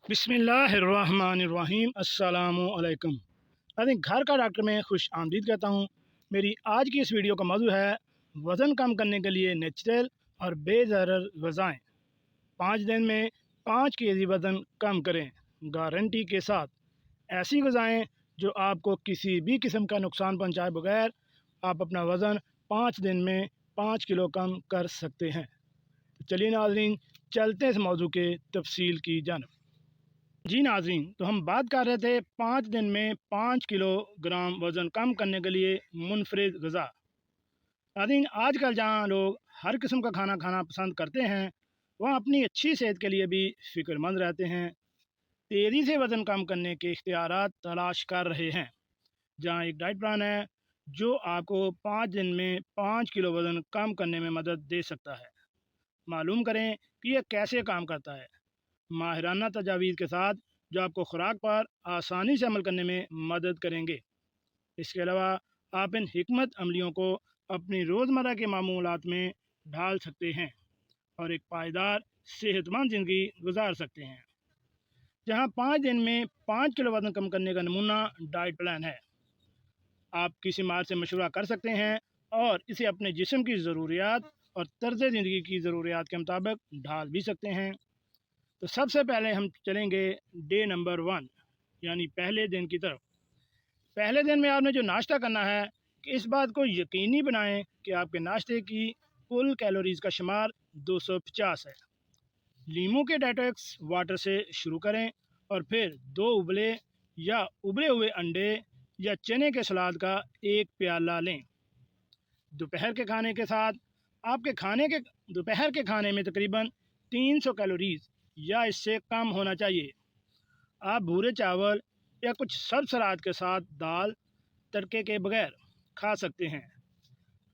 बिस्मिल्लाहिर्रहमानिर्रहीम अस्सलामुअलैकुम। घर का डॉक्टर में खुश आमदीद कहता हूँ। मेरी आज की इस वीडियो का मौजू है वज़न कम करने के लिए नेचुरल और बेज़रर ग़िज़ाएँ। 5 दिन में 5 kg वज़न कम करें गारंटी के साथ। ऐसी ग़िज़ाएँ जो आपको किसी भी किस्म का नुकसान पहुँचाए बगैर आप अपना वज़न 5 दिन में 5 किलो कम कर सकते हैं। तो चलिए नाज़रीन, चलते हैं इस मौजू के तफसील की जानिब। जी नाज़रीन, तो हम बात कर रहे थे 5 दिन में 5 किलोग्राम वज़न कम करने के लिए मुनफरिद ग़िज़ा। नाज़रीन, आजकल जहाँ लोग हर किस्म का खाना खाना पसंद करते हैं, वहाँ अपनी अच्छी सेहत के लिए भी फ़िक्रमंद रहते हैं। तेज़ी से वज़न कम करने के इख्तियारात तलाश कर रहे हैं। जहाँ एक डाइट प्लान है जो आपको 5 दिन में 5 किलो वज़न कम करने में मदद दे सकता है। मालूम करें कि यह कैसे काम करता है। माहिराना तजावीज़ के साथ जो आपको खुराक पर आसानी से अमल करने में मदद करेंगे। इसके अलावा आप इन हिकमत अमलियों को अपनी रोज़मर्रा के मामूलात में ढाल सकते हैं और एक पायदार सेहतमंद ज़िंदगी गुजार सकते हैं। जहां 5 दिन में 5 किलो वज़न कम करने का नमूना डाइट प्लान है। आप किसी मार से मशवरा कर सकते हैं और इसे अपने जिस्म की ज़रूरियात और तर्ज ज़िंदगी की ज़रूरियात के मुताबिक ढाल भी सकते हैं। तो सबसे पहले हम चलेंगे डे नंबर 1 यानी पहले दिन की तरफ। पहले दिन में आपने जो नाश्ता करना है कि इस बात को यकीनी बनाएं कि आपके नाश्ते की कुल कैलोरीज़ का शुमार 250 है। लीमू के डेटॉक्स वाटर से शुरू करें और फिर 2 उबले या उबले हुए अंडे या चने के सलाद का 1 प्याला लें। दोपहर के खाने के साथ दोपहर के खाने में तकरीबन 300 कैलोरीज़ या इससे कम होना चाहिए। आप भूरे चावल या कुछ सब्ज़ सलाद के साथ दाल तड़के के बगैर खा सकते हैं।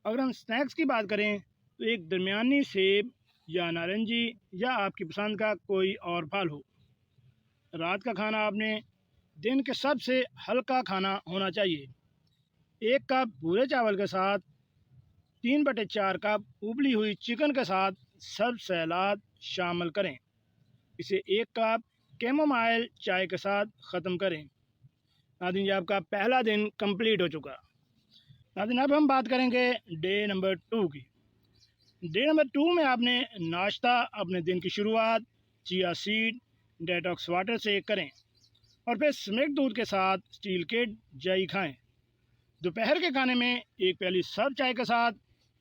अगर हम स्नैक्स की बात करें तो एक दरमियानी सेब या नारंगी या आपकी पसंद का कोई और फल हो। रात का खाना आपने दिन के सबसे हल्का खाना होना चाहिए। 1 कप भूरे चावल के साथ 3/4 कप उबली हुई चिकन के साथ सब्ज़ सलाद शामिल करें। इसे 1 कप कैमोमाइल चाय के साथ ख़त्म करें। नाज़रीन, ये आपका पहला दिन कंप्लीट हो चुका। नाज़रीन, अब हम बात करेंगे डे नंबर 2 की। डे नंबर 2 में आपने नाश्ता अपने दिन की शुरुआत चिया सीड डेटॉक्स वाटर से करें और फिर स्मिक्स दूध के साथ स्टील के जई खाएं। दोपहर के खाने में 1 प्याली सब्ज़ चाय के साथ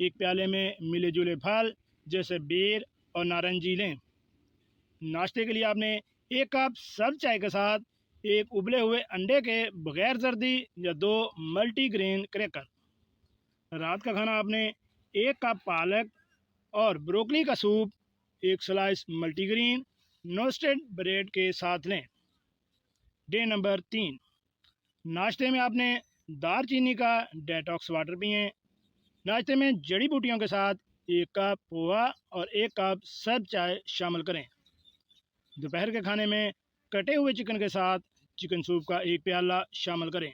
1 प्याले में मिले जुले फल जैसे बेर और नारंगी लें। नाश्ते के लिए आपने 1 कप सब्ज़ चाय के साथ 1 उबले हुए अंडे के बगैर जर्दी या 2 मल्टीग्रेन क्रैकर। रात का खाना आपने 1 कप पालक और ब्रोकली का soup 1 slice multigrain roasted bread के साथ लें। डे नंबर 3, नाश्ते में आपने दालचीनी का डेटॉक्स वाटर पिएँ। नाश्ते में जड़ी बूटियों के साथ 1 कप पोहा और 1 कप सब्ज़ चाय शामिल करें। दोपहर के खाने में कटे हुए चिकन के साथ चिकन सूप का 1 प्याला शामिल करें।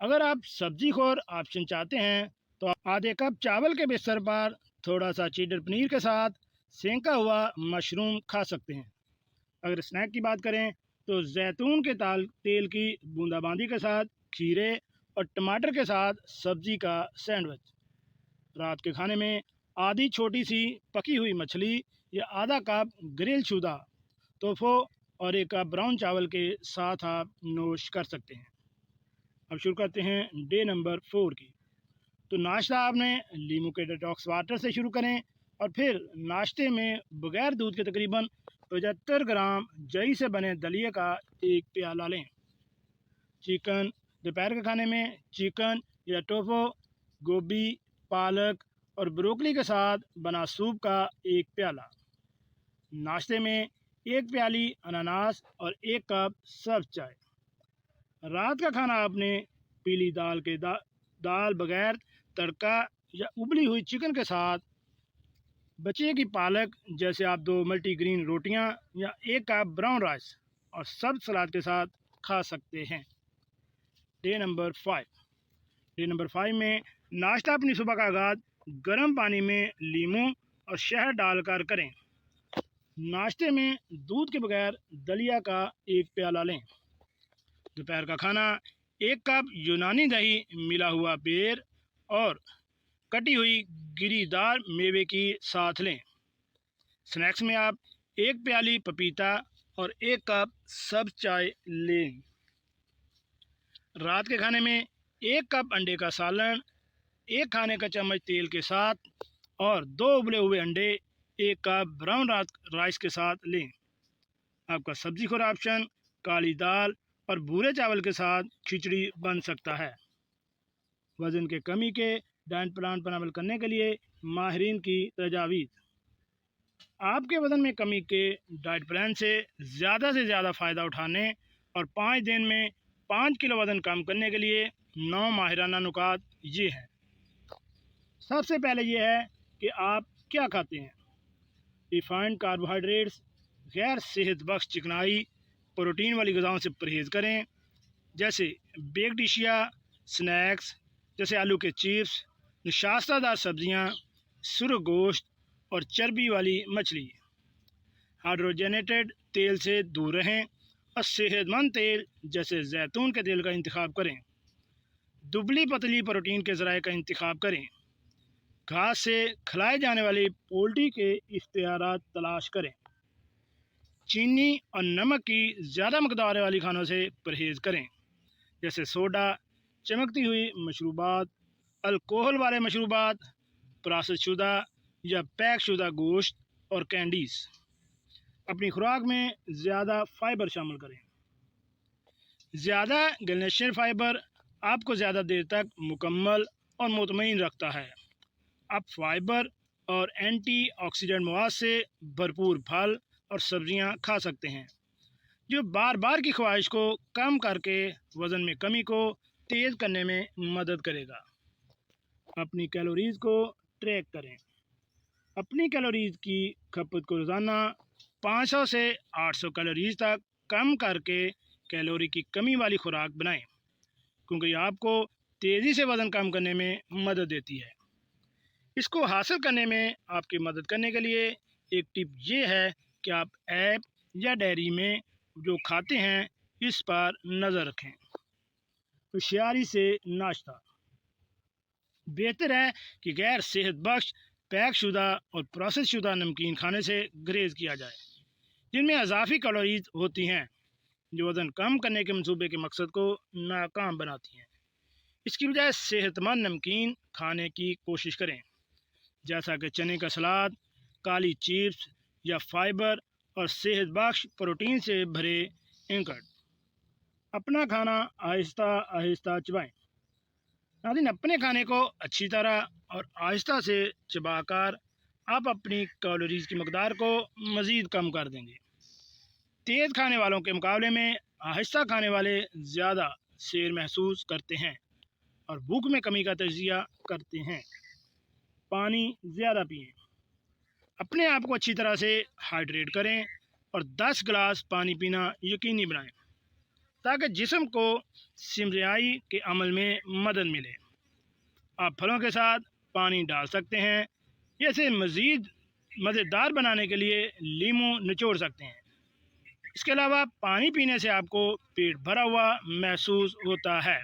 अगर आप सब्जी खोर ऑप्शन चाहते हैं तो आप आधे कप चावल के बिस्तर पर थोड़ा सा चीडर पनीर के साथ सेंका हुआ मशरूम खा सकते हैं। अगर स्नैक की बात करें तो जैतून के तेल की बूंदाबांदी के साथ खीरे और टमाटर के साथ सब्जी का सैंडविच। रात के खाने में आधी छोटी सी पकी हुई मछली या आधा कप ग्रिल शुदा तोफो और 1 कप ब्राउन चावल के साथ आप नोश कर सकते हैं। अब शुरू करते हैं डे नंबर 4 की। तो नाश्ता आपने लीमू के डिटॉक्स वाटर से शुरू करें और फिर नाश्ते में बगैर दूध के तकरीबन 75 ग्राम जई से बने दलिए का 1 प्याला लें। चिकन दोपहर के खाने में चिकन या टोफो, गोभी, पालक और ब्रोकली के साथ बना सूप का 1 प्याला। नाश्ते में 1 प्याली अनानास और 1 कप सब्ज़ चाय। रात का खाना आपने पीली दाल बगैर तड़का या उबली हुई चिकन के साथ बचे की पालक जैसे आप 2 मल्टीग्रेन रोटियां या 1 कप ब्राउन राइस और सब्ज़ सलाद के साथ खा सकते हैं। डे नंबर 5 में नाश्ता अपनी सुबह का आगाज़ गर्म पानी में लीमू और शहद डालकर करें। नाश्ते में दूध के बगैर दलिया का 1 प्याला लें। दोपहर का खाना 1 कप यूनानी दही, मिला हुआ बेर और कटी हुई गिरीदार मेवे की साथ लें। स्नैक्स में आप 1 प्याली पपीता और 1 कप सब्ज चाय लें। रात के खाने में 1 कप अंडे का सालन 1 खाने का चम्मच तेल के साथ और 2 उबले हुए अंडे 1 कप ब्राउन राइस के साथ लें। आपका सब्जी खोर ऑप्शन काली दाल और भूरे चावल के साथ खिचड़ी बन सकता है। वज़न के कमी के डाइट प्लान पर अमल करने के लिए माहिरीन की तजावीज़। आपके वज़न में कमी के डाइट प्लान से ज़्यादा फ़ायदा उठाने और 5 दिन में 5 किलो वज़न कम करने के लिए 9 माहिराना नुकात ये हैं। सबसे पहले ये है कि आप क्या खाते हैं। रिफाइंड कार्बोहाइड्रेट्स, गैर सेहत बख्श चिकनाई, प्रोटीन वाली ग़िज़ाओं से परहेज़ करें, जैसे बेक्ड डिशिया, स्नैक्स जैसे आलू के चिप्स, नशास्तादार सब्जियां, सुर्ख गोश्त और चर्बी वाली मछली। हाइड्रोजनेटेड तेल से दूर रहें और सेहतमंद तेल जैसे जैतून के तेल का इंतखाब करें। दुबली पतली प्रोटीन के ज़राए का इंतखाब करें। घास से खिलाए जाने वाली पोल्ट्री के इख्तियारात तलाश करें। चीनी और नमक की ज़्यादा मकदार वाली खानों से परहेज़ करें, जैसे सोडा, चमकती हुई मशरूबात, अल्कोहल वाले मशरूबात, प्रोसेस शुदा या पैक शुदा गोश्त और कैंडीज़। अपनी खुराक में ज़्यादा फ़ाइबर शामिल करें। ज़्यादा गलनेशियर फ़ाइबर आपको ज़्यादा देर तक मुकम्मल और मुतमईन रखता है। आप फ़ाइबर और एंटीऑक्सीडेंट मवाद से भरपूर फल और सब्जियां खा सकते हैं, जो बार बार की ख्वाहिश को कम करके वज़न में कमी को तेज़ करने में मदद करेगा। अपनी कैलोरीज़ को ट्रैक करें। अपनी कैलोरीज़ की खपत को रोज़ाना 500 से 800 कैलोरीज़ तक कम करके कैलोरी की कमी वाली खुराक बनाएं, क्योंकि यह आपको तेज़ी से वज़न कम करने में मदद देती है। इसको हासिल करने में आपकी मदद करने के लिए एक टिप ये है कि आप ऐप या डायरी में जो खाते हैं इस पर नज़र रखें। होशियारी से नाश्ता। बेहतर है कि गैर सेहत बख्श पैक शुदा और प्रोसेस शुदा नमकीन खाने से गुरेज किया जाए, जिनमें अजाफी कैलोरीज होती हैं, जो वज़न कम करने के मंसूबे के मकसद को नाकाम बनाती हैं। इसकी बजाय सेहतमंद नमकीन खाने की कोशिश करें, जैसा कि चने का सलाद, काली चिप्स या फाइबर और सेहत बख्श प्रोटीन से भरे एंकर्ड। अपना खाना आहिस्ता आहिस्ता चबाएं। नाज़रीन, अपने खाने को अच्छी तरह और आहिस्ता से चबाकर आप अपनी कैलोरीज़ की मकदार को मज़ीद कम कर देंगे। तेज़ खाने वालों के मुकाबले में आहिस्ता खाने वाले ज़्यादा सेर महसूस करते हैं और भूख में कमी का तजिया करते हैं। पानी ज़्यादा पिएं। अपने आप को अच्छी तरह से हाइड्रेट करें और 10 गिलास पानी पीना यकीनी बनाएं, ताकि जिस्म को सिमरियाई के अमल में मदद मिले। आप फलों के साथ पानी डाल सकते हैं, जैसे मज़ीद मज़ेदार बनाने के लिए लीमू निचोड़ सकते हैं। इसके अलावा पानी पीने से आपको पेट भरा हुआ महसूस होता है।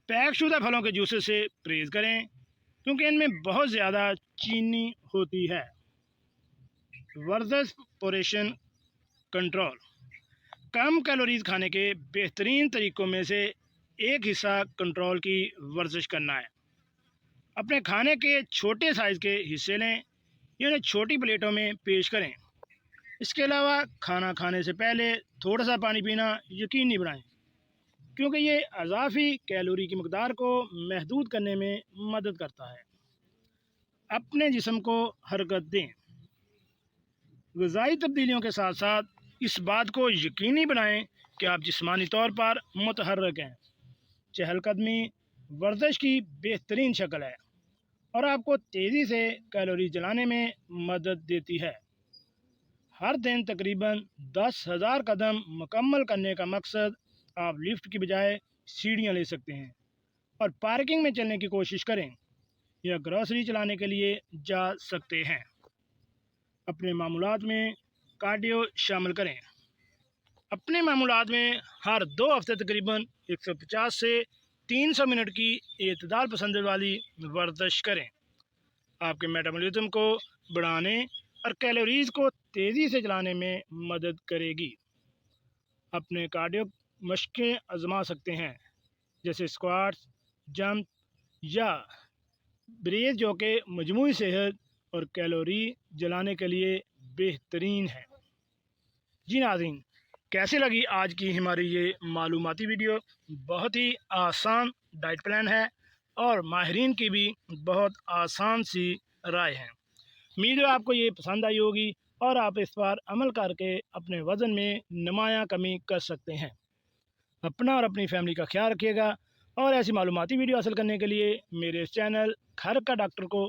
पैक शुदा फलों के जूसेस से परहेज़ करें, क्योंकि इनमें बहुत ज़्यादा चीनी होती है। वर्जिश पोर्शन कंट्रोल। कम कैलोरीज खाने के बेहतरीन तरीक़ों में से एक हिस्सा कंट्रोल की वर्जिश करना है। अपने खाने के छोटे साइज़ के हिस्से लें, इन्हें छोटी प्लेटों में पेश करें। इसके अलावा खाना खाने से पहले थोड़ा सा पानी पीना यकीनी बनाएं, क्योंकि ये अज़ाफ़ी कैलोरी की मकदार को महदूद करने में मदद करता है। अपने जिस्म को हरकत दें। ग़िज़ाई तब्दीलियों के साथ साथ इस बात को यकीनी बनाएं कि आप जिस्मानी तौर पर मुतहर्रिक हैं। चहलकदमी वर्जिश की बेहतरीन शक्ल है और आपको तेज़ी से कैलोरी जलाने में मदद देती है। हर दिन तकरीबन 10,000 कदम मुकम्मल करने का मकसद आप लिफ्ट की बजाय सीढ़ियाँ ले सकते हैं और पार्किंग में चलने की कोशिश करें या ग्रॉसरी चलाने के लिए जा सकते हैं। अपने मामूलात में कार्डियो शामिल करें। अपने मामूलात में हर 2 हफ्ते तकरीबन 150 से 300 मिनट की एतदाल पसंद वाली वर्जिश करें। आपके मेटाबॉलिज्म को बढ़ाने और कैलोरीज़ को तेज़ी से जलाने में मदद करेगी। अपने कार्डियो मशकें आजमा सकते हैं, जैसे स्क्वाट्स, जंप या ब्रेस, जो कि मजमूई सेहत और कैलोरी जलाने के लिए बेहतरीन है। जी नाज़रीन, कैसे लगी आज की हमारी ये मालूमाती वीडियो? बहुत ही आसान डाइट प्लान है और माहिरीन की भी बहुत आसान सी राय है। उम्मीद है आपको ये पसंद आई होगी और आप इस पर अमल करके अपने वज़न में नुमायाँ कमी कर सकते हैं। अपना और अपनी फैमिली का ख्याल रखिएगा और ऐसी मालूमाती वीडियो हासिल करने के लिए मेरे इस चैनल घर का डॉक्टर को